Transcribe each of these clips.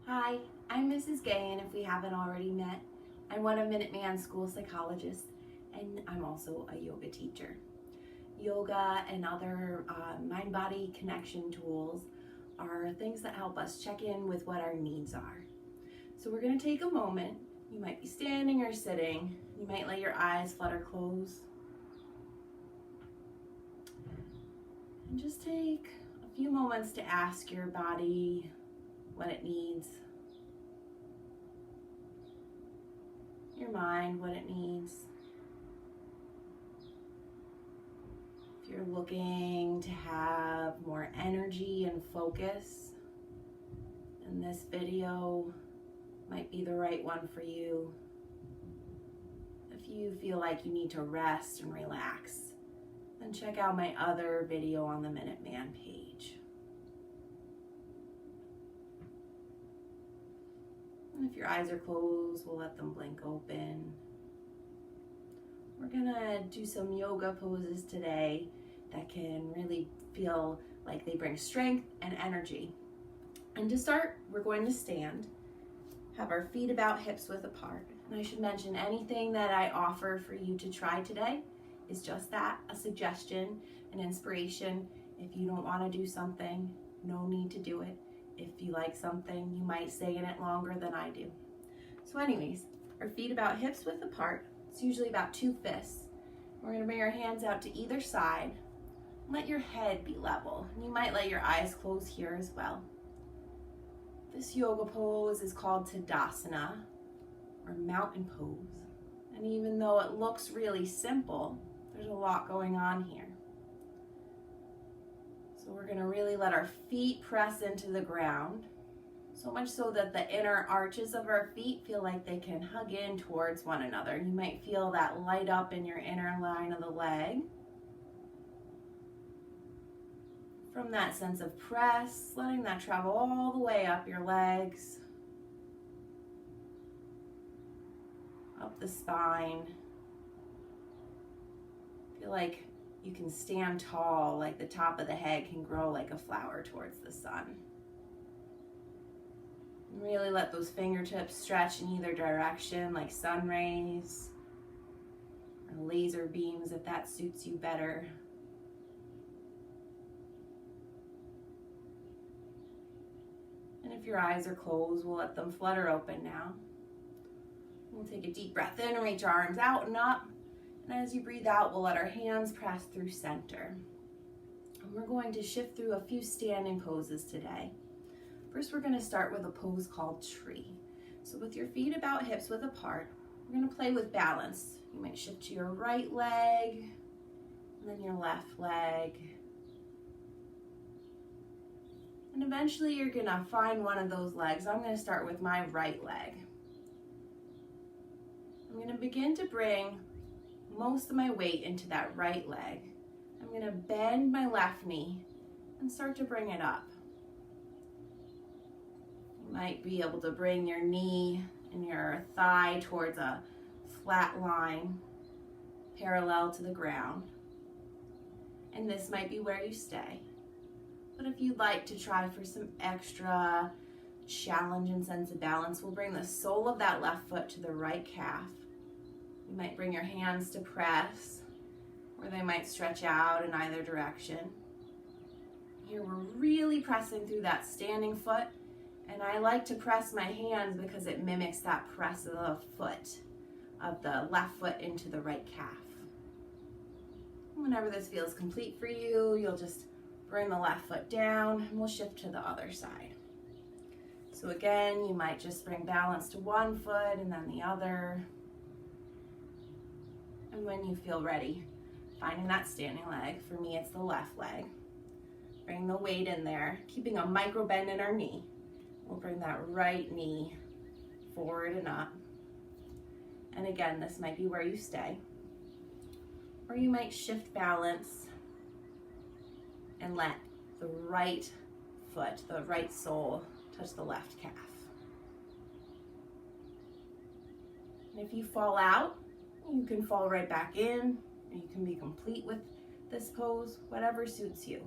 Hi, I'm Mrs. Gahan, if we haven't already met. I'm one of Minuteman School psychologists, and I'm also a yoga teacher. Yoga and other mind-body connection tools are things that help us check in with what our needs are. So we're going to take a moment. You might be standing or sitting. You might let your eyes flutter close. And just take a few moments to ask your body what it needs, your mind what it needs. If you're looking to have more energy and focus, then this video might be the right one for you. If you feel like you need to rest and relax, then check out my other video on the Minuteman page. And if your eyes are closed, we'll let them blink open. We're gonna do some yoga poses today that can really feel like they bring strength and energy. And to start, we're going to stand, have our feet about hips width apart. And I should mention, anything that I offer for you to try today is just that, a suggestion, an inspiration. If you don't want to do something, no need to do it. If you like something, you might stay in it longer than I do. So anyways, our feet about hips width apart. It's usually about 2 fists. We're going to bring our hands out to either side. Let your head be level. You might let your eyes close here as well. This yoga pose is called Tadasana, or mountain pose. And even though it looks really simple, there's a lot going on here. So we're going to really let our feet press into the ground, so much so that the inner arches of our feet feel like they can hug in towards one another. You might feel that light up in your inner line of the leg. From that sense of press, letting that travel all the way up your legs, up the spine. Feel like you can stand tall, like the top of the head can grow like a flower towards the sun. And really let those fingertips stretch in either direction, like sun rays or laser beams, if that suits you better. And if your eyes are closed, we'll let them flutter open now. We'll take a deep breath in and reach our arms out and up. And as you breathe out, we'll let our hands press through center. And we're going to shift through a few standing poses today. First, we're going to start with a pose called tree. So with your feet about hips width apart, we're going to play with balance. You might shift to your right leg, and then your left leg. And eventually you're going to find one of those legs. I'm going to start with my right leg. I'm going to begin to bring most of my weight into that right leg. I'm going to bend my left knee and start to bring it up. You might be able to bring your knee and your thigh towards a flat line parallel to the ground. And this might be where you stay. But if you'd like to try for some extra challenge and sense of balance, we'll bring the sole of that left foot to the right calf. You might bring your hands to press, or they might stretch out in either direction. Here we're really pressing through that standing foot, and I like to press my hands because it mimics that press of the foot, of the left foot into the right calf. Whenever this feels complete for you, you'll just bring the left foot down, and we'll shift to the other side. So again, you might just bring balance to one foot and then the other. And when you feel ready, finding that standing leg, for me it's the left leg. Bring the weight in there, keeping a micro bend in our knee. We'll bring that right knee forward and up. And again, this might be where you stay. Or you might shift balance and let the right foot, the right sole, touch the left calf. And if you fall out, you can fall right back in, and you can be complete with this pose, whatever suits you.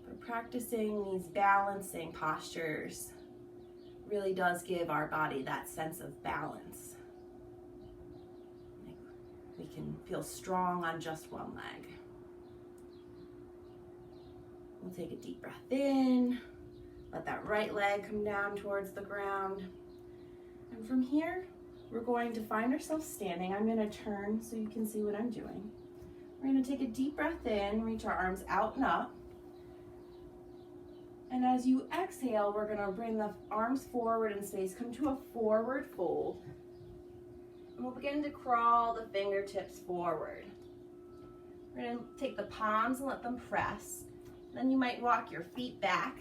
But practicing these balancing postures really does give our body that sense of balance. Like we can feel strong on just one leg. We'll take a deep breath in, let that right leg come down towards the ground. And from here, we're going to find ourselves standing. I'm going to turn so you can see what I'm doing. We're going to take a deep breath in, reach our arms out and up. And as you exhale, we're going to bring the arms forward in space, come to a forward fold. And we'll begin to crawl the fingertips forward. We're going to take the palms and let them press. Then you might walk your feet back.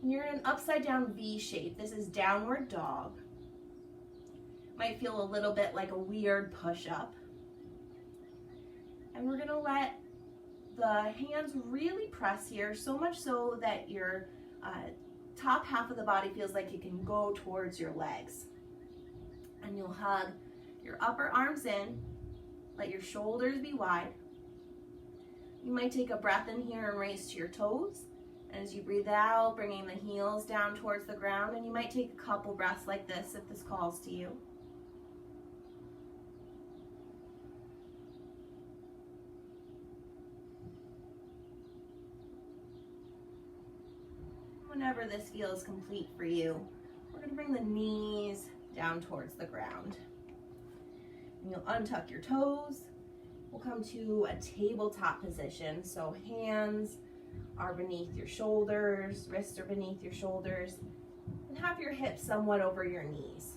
And you're in an upside down V shape. This is downward dog. Might feel a little bit like a weird push-up. And we're going to let the hands really press here, so much so that your top half of the body feels like it can go towards your legs. And you'll hug your upper arms in, let your shoulders be wide. You might take a breath in here and raise to your toes. And as you breathe out, bringing the heels down towards the ground, and you might take a couple breaths like this if this calls to you. Whenever this feels complete for you, we're going to bring the knees down towards the ground. And you'll untuck your toes. We'll come to a tabletop position. So hands are beneath your shoulders, wrists are beneath your shoulders, and have your hips somewhat over your knees.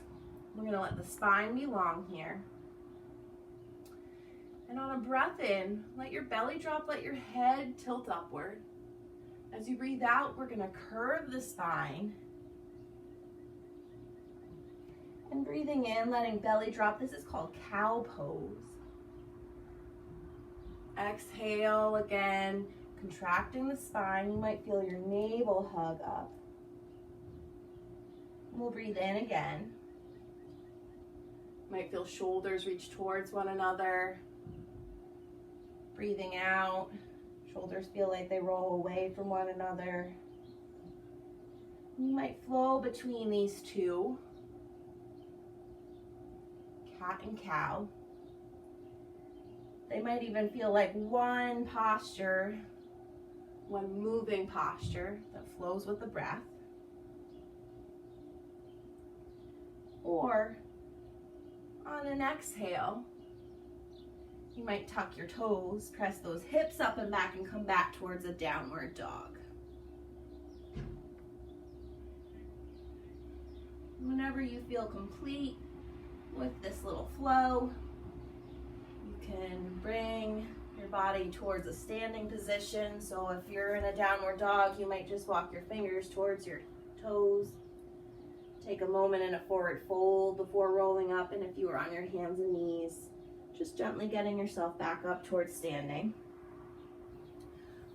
We're going to let the spine be long here. And on a breath in, let your belly drop, let your head tilt upward. As you breathe out, we're going to curve the spine. And breathing in, letting belly drop. This is called cow pose. Exhale again, contracting the spine. You might feel your navel hug up. And we'll breathe in again. Might feel shoulders reach towards one another. Breathing out. Shoulders feel like they roll away from one another. You might flow between these two, cat and cow. They might even feel like one posture, one moving posture that flows with the breath. Or on an exhale, you might tuck your toes, press those hips up and back, and come back towards a downward dog. Whenever you feel complete with this little flow, you can bring your body towards a standing position. So if you're in a downward dog, you might just walk your fingers towards your toes. Take a moment in a forward fold before rolling up, and if you were on your hands and knees, just gently getting yourself back up towards standing.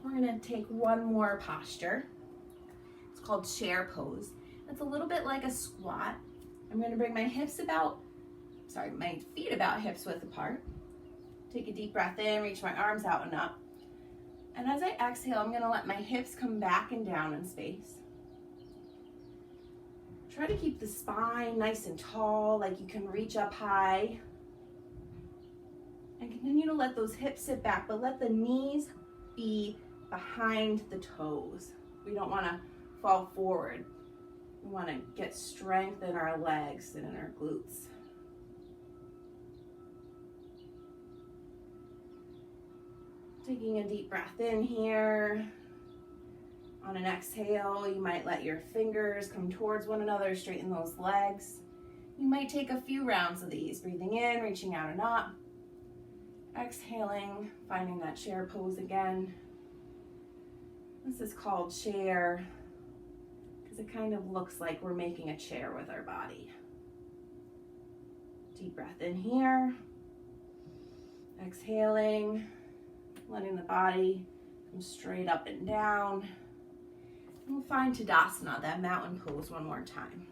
We're going to take one more posture. It's called chair pose. It's a little bit like a squat. I'm going to bring my feet about hips width apart. Take a deep breath in, reach my arms out and up. And as I exhale, I'm going to let my hips come back and down in space. Try to keep the spine nice and tall, like you can reach up high. And continue to let those hips sit back, but let the knees be behind the toes. We don't want to fall forward. We want to get strength in our legs and in our glutes. Taking a deep breath in here. On an exhale, you might let your fingers come towards one another, straighten those legs. You might take a few rounds of these, breathing in, reaching out and up. Exhaling, finding that chair pose again. This is called chair because it kind of looks like we're making a chair with our body. Deep breath in here. Exhaling, letting the body come straight up and down. And we'll find Tadasana, that mountain pose, one more time.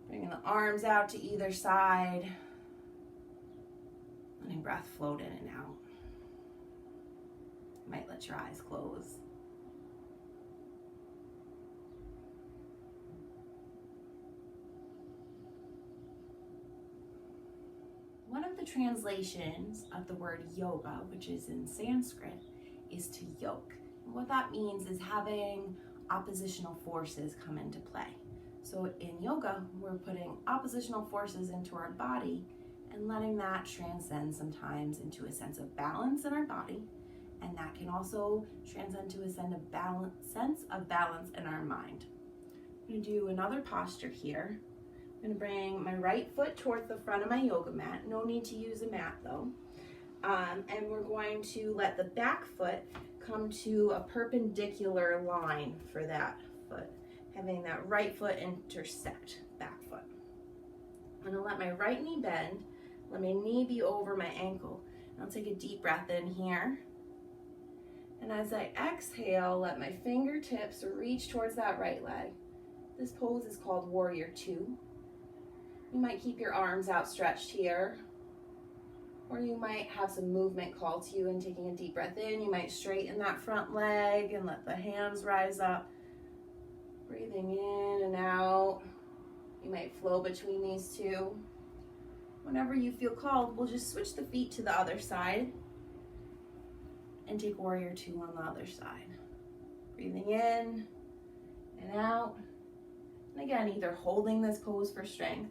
Bringing the arms out to either side. Letting breath float in and out. You might let your eyes close. translations of the word yoga, which is in Sanskrit, is to yoke. And what that means is having oppositional forces come into play. So in yoga, we're putting oppositional forces into our body and letting that transcend sometimes into a sense of balance in our body. And that can also transcend to a sense of balance in our mind. I'm going to do another posture here. I'm going to bring my right foot towards the front of my yoga mat. No need to use a mat though. And we're going to let the back foot come to a perpendicular line for that foot, having that right foot intersect back foot. I'm going to let my right knee bend, let my knee be over my ankle. And I'll take a deep breath in here. And as I exhale, let my fingertips reach towards that right leg. This pose is called Warrior Two. You might keep your arms outstretched here, or you might have some movement called to you in taking a deep breath in. You might straighten that front leg and let the hands rise up. Breathing in and out. You might flow between these two. Whenever you feel called, we'll just switch the feet to the other side and take Warrior Two on the other side. Breathing in and out. And again, either holding this pose for strength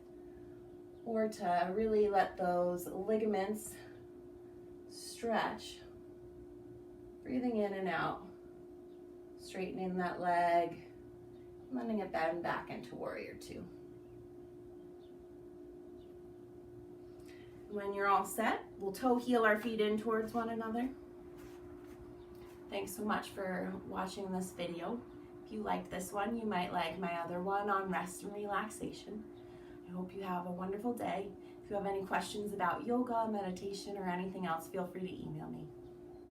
or to really let those ligaments stretch. Breathing in and out. Straightening that leg. Letting it bend back into Warrior Two. When you're all set, we'll toe heel our feet in towards one another. Thanks so much for watching this video. If you liked this one, you might like my other one on rest and relaxation. I hope you have a wonderful day. If you have any questions about yoga, meditation, or anything else, feel free to email me.